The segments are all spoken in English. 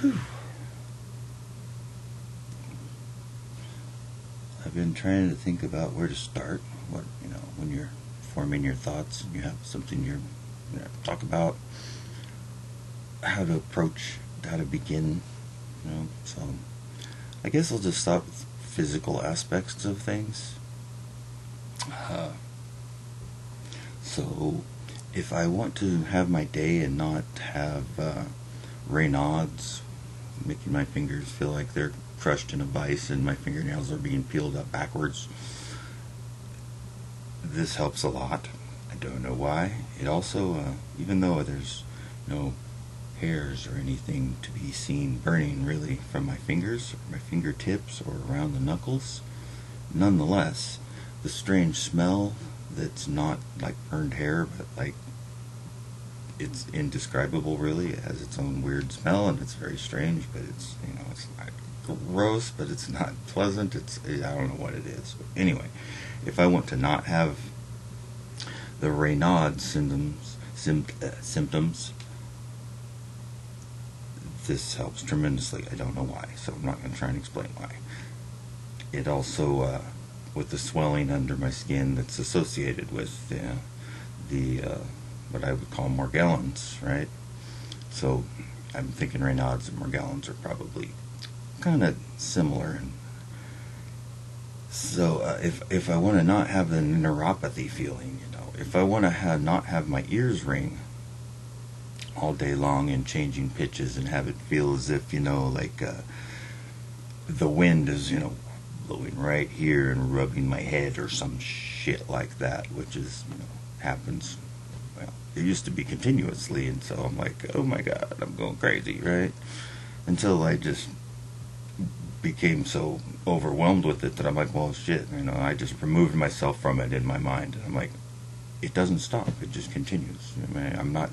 Whew. I've been trying to think about where to start. What, when you're forming your thoughts and you have something you're talk about, how to approach, how to begin. So I guess I'll just start with physical aspects of things. So if I want to have my day and not have Raynauds making my fingers feel like they're crushed in a vice and my fingernails are being peeled up backwards, this helps a lot. I don't know why. It also, even though there's no hairs or anything to be seen burning really from my fingers, or my fingertips, or around the knuckles, nonetheless, the strange smell that's not like burned hair, but like it's indescribable really. It has its own weird smell and it's very strange, but it's, it's not gross, but it's not pleasant. I don't know what it is. But anyway, if I want to not have the Raynauds symptoms, this helps tremendously. I don't know why, so I'm not going to try and explain why. It also, with the swelling under my skin that's associated with the what I would call Morgellons, right? So I'm thinking Raynauds and Morgellons are probably kind of similar. And so if I want to not have the neuropathy feeling, if I want to not have my ears ring all day long and changing pitches and have it feel as if, like the wind is, blowing right here and rubbing my head or some shit like that, which is, happens. Well, it used to be continuously, and so I'm like, oh my god, I'm going crazy, right? Until I just became so overwhelmed with it that I'm like, well, shit, I just removed myself from it in my mind, and I'm like, it doesn't stop, it just continues. I'm not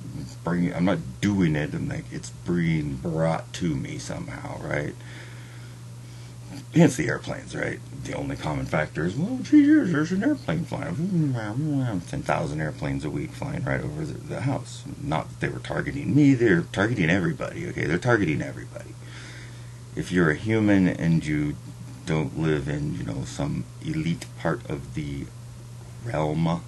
doing it, and like it's being brought to me somehow, right? Hence the airplanes, right? The only common factor is, well, gee, there's an airplane flying. 10,000 airplanes a week flying right over the house. Not that they were targeting me, they're targeting everybody, okay? They're targeting everybody. If you're a human and you don't live in, some elite part of the realm,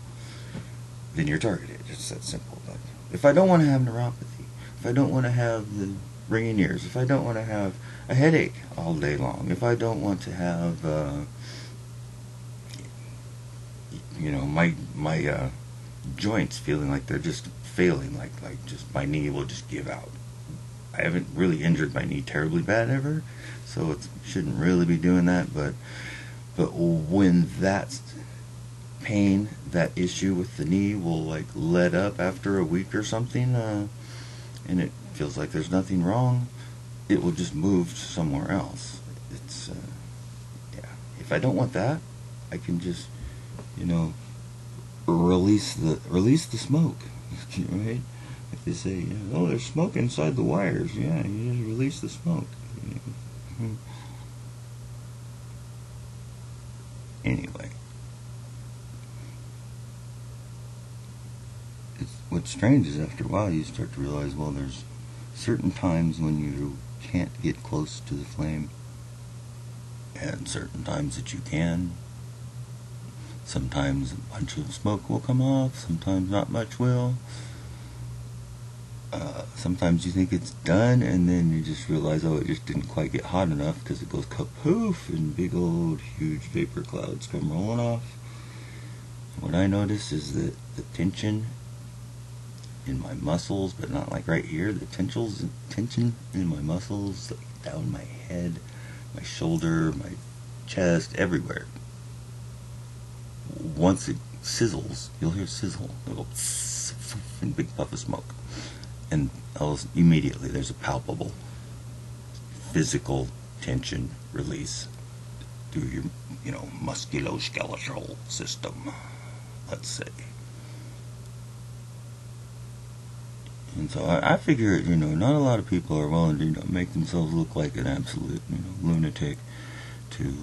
then you're targeted. It's that simple. But if I don't want to have neuropathy, if I don't want to have the ringing ears, if I don't want to have a headache all day long, if I don't want to have my joints feeling like they're just failing, like just my knee will just give out. I haven't really injured my knee terribly bad ever, so it shouldn't really be doing that, but when that's pain, that issue with the knee will like let up after a week or something, and it feels like there's nothing wrong, it will just move somewhere else. It's if I don't want that, I can just release the smoke, right? Like they say, oh, there's smoke inside the wires. Yeah, you just release the smoke. Anyway, what's strange is after a while you start to realize, well, there's certain times when you can't get close to the flame, and certain times that you can. Sometimes a bunch of smoke will come off, sometimes not much will. Sometimes you think it's done, and then you just realize, oh, it just didn't quite get hot enough, because it goes kapoof, and big old huge vapor clouds come rolling off. What I notice is that the tension in my muscles, but not like right here, the tension in my muscles, like down my head, my shoulder, my chest, everywhere. Once it sizzles, you'll hear sizzle, it'll go and big puff of smoke, and immediately there's a palpable physical tension release through your musculoskeletal system, let's say. And so I figure, not a lot of people are willing to, make themselves look like an absolute, lunatic to,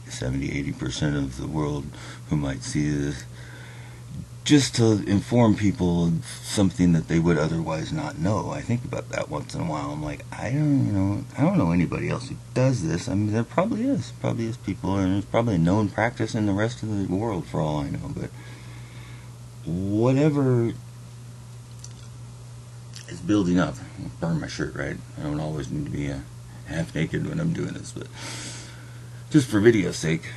70-80% of the world who might see this just to inform people of something that they would otherwise not know. I think about that once in a while. I'm like, I don't know anybody else who does this. I mean, there probably is people, and it's probably a known practice in the rest of the world for all I know. But whatever is building up, I'll burn my shirt, right? I don't always need to be half naked when I'm doing this, but just for video's sake.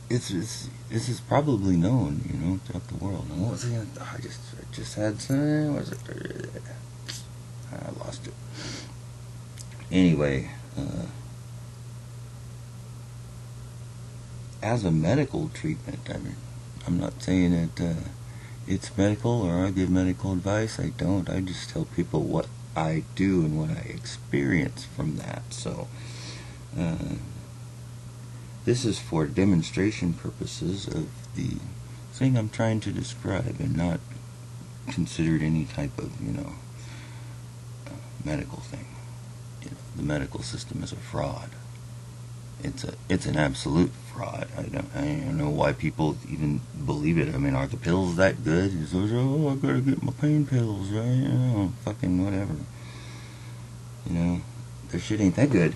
This is probably known, throughout the world. And what was it? I just had some. What was it? I lost it. Anyway, as a medical treatment, I mean, I'm not saying that it's medical or I give medical advice. I don't. I just tell people what I do and what I experience from that. So. This is for demonstration purposes of the thing I'm trying to describe, and not considered any type of, medical thing. The medical system is a fraud. It's an absolute fraud. I don't know why people even believe it. I mean, are the pills that good? It's like, oh, I gotta get my pain pills, right? Fucking whatever. Their shit ain't that good.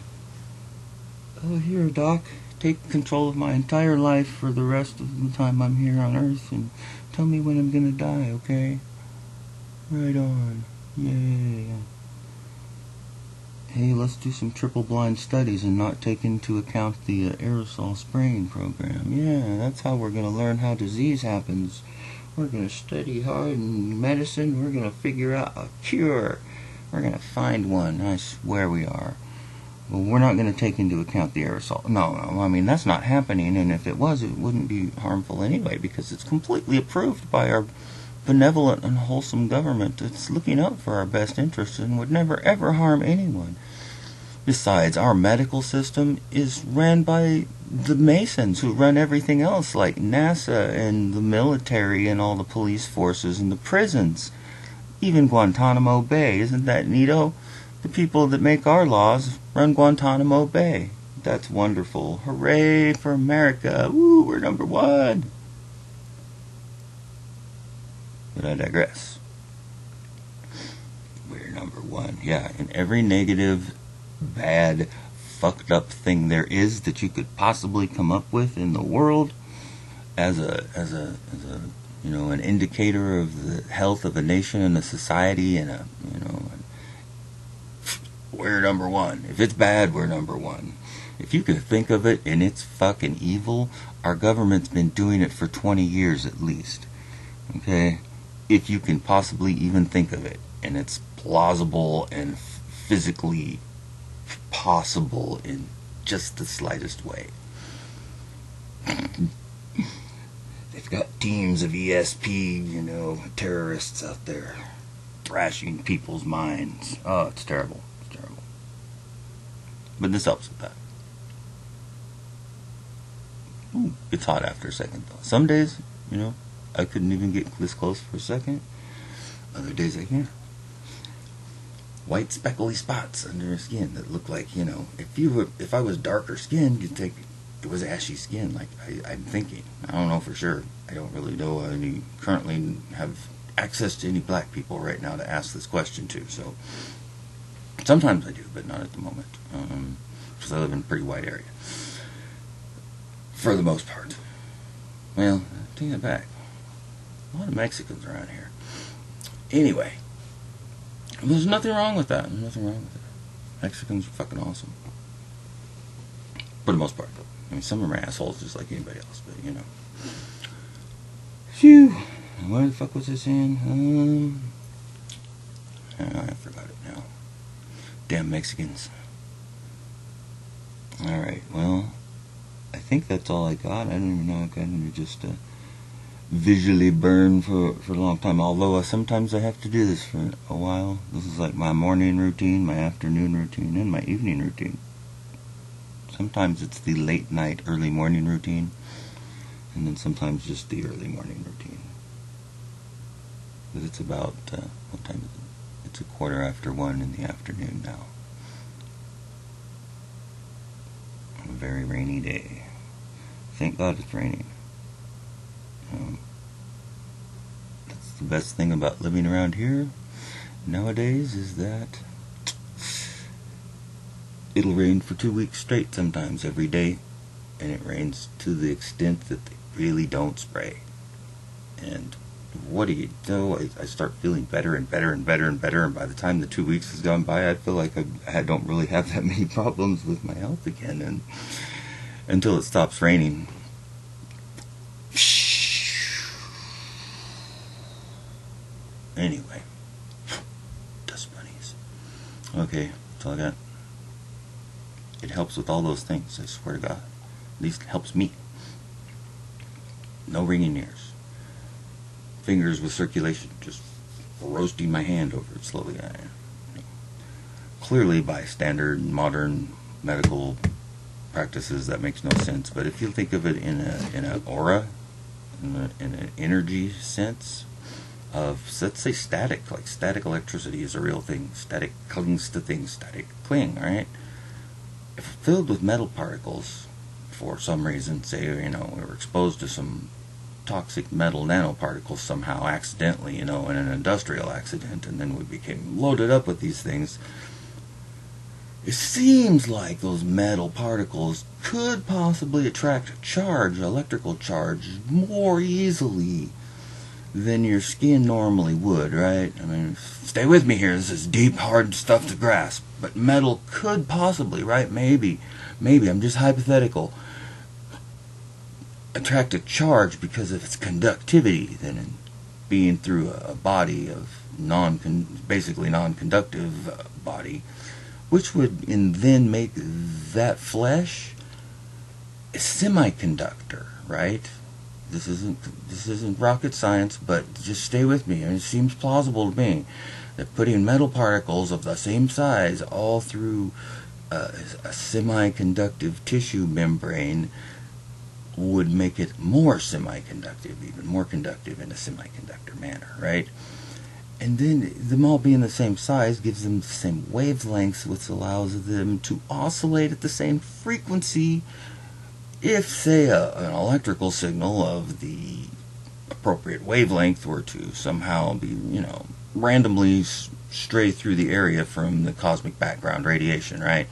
Oh, here, doc. Take control of my entire life for the rest of the time I'm here on Earth, and tell me when I'm gonna die, okay? Right on. Yay. Hey, let's do some triple-blind studies and not take into account the aerosol spraying program. Yeah, that's how we're gonna learn how disease happens. We're gonna study hard in medicine. We're gonna figure out a cure. We're gonna find one. I swear we are. Well, we're not going to take into account the aerosol. No, I mean, that's not happening, and if it was, it wouldn't be harmful anyway, because it's completely approved by our benevolent and wholesome government that's looking out for our best interests and would never, ever harm anyone. Besides, our medical system is ran by the Masons who run everything else, like NASA and the military and all the police forces and the prisons. Even Guantanamo Bay. Isn't that neato? The people that make our laws run Guantanamo Bay. That's wonderful. Hooray for America. Woo, we're number one. But I digress. We're number one. Yeah, in every negative, bad, fucked up thing there is that you could possibly come up with in the world as an indicator of the health of a nation and a society and we're number one. If it's bad, we're number one. If you can think of it and it's fucking evil, our government's been doing it for 20 years at least. Okay? If you can possibly even think of it, and it's plausible and physically possible in just the slightest way. They've got teams of ESP, terrorists out there thrashing people's minds. Oh, it's terrible. But this helps with that. Ooh, it's hot after a second, though. Some days, I couldn't even get this close for a second. Other days I can. White speckly spots under your skin that look like, if I was darker skinned, you'd think it was ashy skin, like I'm thinking. I don't know for sure. I don't really know any currently have access to any black people right now to ask this question to, so sometimes I do, but not at the moment, because I live in a pretty wide area, for the most part. Well, take that back. A lot of Mexicans around here. Anyway, there's nothing wrong with that. Mexicans are fucking awesome. For the most part. I mean, some of them are assholes just like anybody else, but Phew. What the fuck was I saying? I forgot it now. Damn Mexicans. Alright, well, I think that's all I got. I don't even know. I kind of just visually burn for a long time. Although sometimes I have to do this for a while. This is like my morning routine, my afternoon routine, and my evening routine. Sometimes it's the late night, early morning routine. And then sometimes just the early morning routine. But it's about, what time is it? It's 1:15 in the afternoon now. A very rainy day. Thank God it's raining. That's the best thing about living around here nowadays, is that it'll rain for 2 weeks straight sometimes every day, and it rains to the extent that they really don't spray. And what do you do? I start feeling better and better and better and better, and by the time the 2 weeks has gone by, I feel like I don't really have that many problems with my health again, and until it stops raining. Anyway, dust bunnies. Okay, that's all I got. It helps with all those things, I swear to God. At least it helps me. No ringing ears. Fingers with circulation, just roasting my hand over it slowly. Clearly, by standard modern medical practices, that makes no sense. But if you think of it in an aura, in an energy sense of, let's say, static, like static electricity is a real thing. Static clings to things. Static cling. All right. If filled with metal particles, for some reason, say, we were exposed to some toxic metal nanoparticles somehow accidentally, in an industrial accident, and then we became loaded up with these things, it seems like those metal particles could possibly attract a charge, electrical charge, more easily than your skin normally would, right? I mean, stay with me here. This is deep, hard stuff to grasp. But metal could possibly, right? Maybe, I'm just hypothetical, attract a charge because of its conductivity than being through a body of basically non-conductive body, which would then make that flesh a semiconductor, right? This isn't rocket science, but just stay with me. It seems plausible to me that putting metal particles of the same size all through a semiconductive tissue membrane would make it more semiconductive, even more conductive in a semiconductor manner, right? And then them all being the same size gives them the same wavelengths, which allows them to oscillate at the same frequency. If, say, an electrical signal of the appropriate wavelength were to somehow be, randomly stray through the area from the cosmic background radiation, right?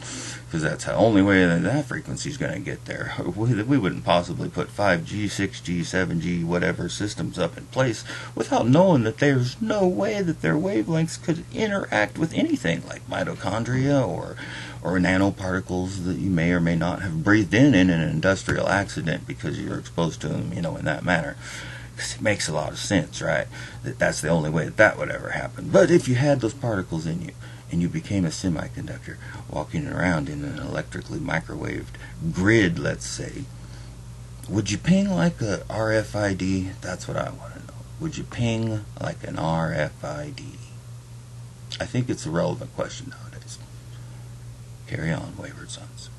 Because that's the only way that frequency is going to get there. We wouldn't possibly put 5G, 6G, 7G, whatever systems up in place without knowing that there's no way that their wavelengths could interact with anything like mitochondria or nanoparticles that you may or may not have breathed in an industrial accident because you're exposed to them, in that manner. Because it makes a lot of sense, right? That's the only way that would ever happen. But if you had those particles in you, and you became a semiconductor walking around in an electrically microwaved grid, let's say, would you ping like a RFID? That's what I want to know. Would you ping like an RFID? I think it's a relevant question nowadays. Carry on, wayward sons.